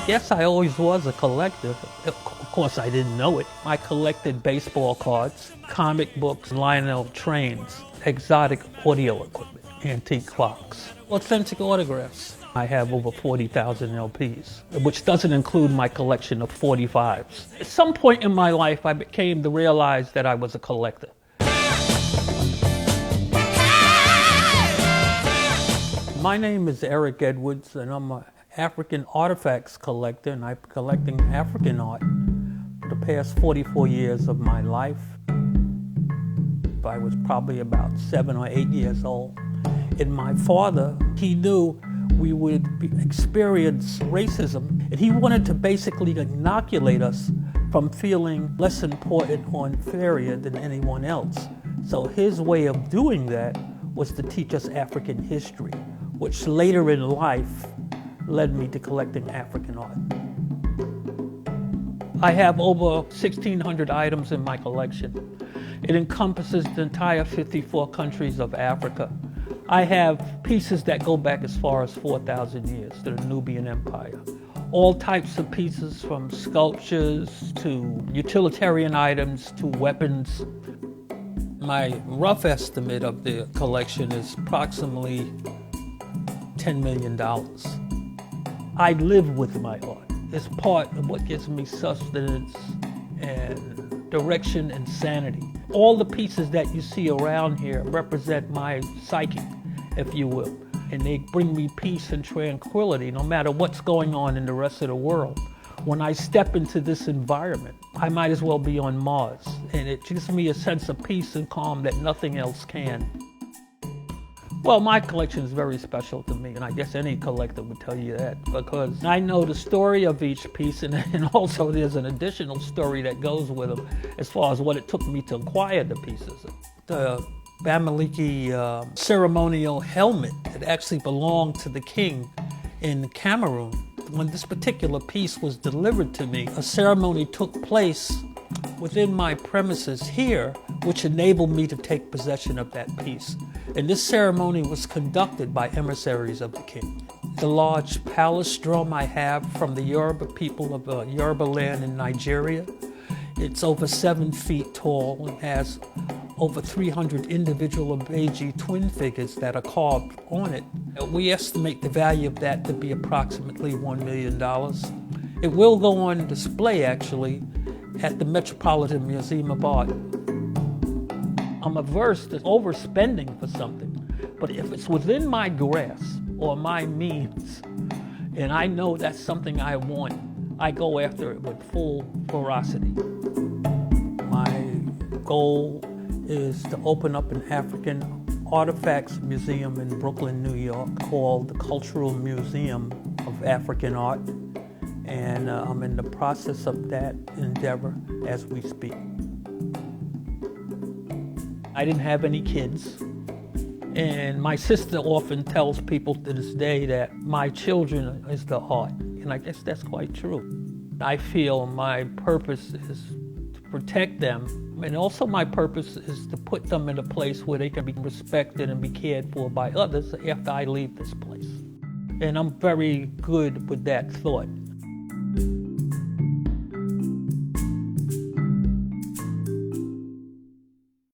guess I always was a collector. Of course, I didn't know it. I collected baseball cards, comic books, Lionel trains, exotic audio equipment, antique clocks, authentic autographs. I have over 40,000 LPs, which doesn't include my collection of 45s. At some point in my life, I came to realize that I was a collector. My name is Eric Edwards, and I'm an African artifacts collector, and I've been collecting African art for the past 44 years of my life. I was probably about 7 or 8 years old. And my father, he knew we would experience racism, and he wanted to basically inoculate us from feeling less important or inferior than anyone else. So his way of doing that was to teach us African history, which later in life led me to collecting African art. I have over 1,600 items in my collection. It encompasses the entire 54 countries of Africa. I have pieces that go back as far as 4,000 years to the Nubian Empire. All types of pieces, from sculptures to utilitarian items to weapons. My rough estimate of the collection is approximately $10 million. I live with my art. It's part of what gives me sustenance and direction and sanity. All the pieces that you see around here represent my psyche, if you will, and they bring me peace and tranquility no matter what's going on in the rest of the world. When I step into this environment, I might as well be on Mars, and it gives me a sense of peace and calm that nothing else can. Well, my collection is very special to me, and I guess any collector would tell you that, because I know the story of each piece, and also there's an additional story that goes with them as far as what it took me to acquire the pieces. The Bamileke ceremonial helmet that actually belonged to the king in Cameroon. When this particular piece was delivered to me, a ceremony took place within my premises here, which enabled me to take possession of that piece. And this ceremony was conducted by emissaries of the king. The large palace drum I have from the Yoruba people of Yoruba land in Nigeria. It's over 7 feet tall and has over 300 individual Obeji twin figures that are carved on it. We estimate the value of that to be approximately $1 million. It will go on display, actually, at the Metropolitan Museum of Art. I'm averse to overspending for something, but if it's within my grasp or my means, and I know that's something I want, I go after it with full ferocity. My goal is to open up an African artifacts museum in Brooklyn, New York, called the Cultural Museum of African Art. And I'm in the process of that endeavor as we speak. I didn't have any kids, and my sister often tells people to this day that my children is the art, and I guess that's quite true. I feel my purpose is to protect them, and also my purpose is to put them in a place where they can be respected and be cared for by others after I leave this place. And I'm very good with that thought.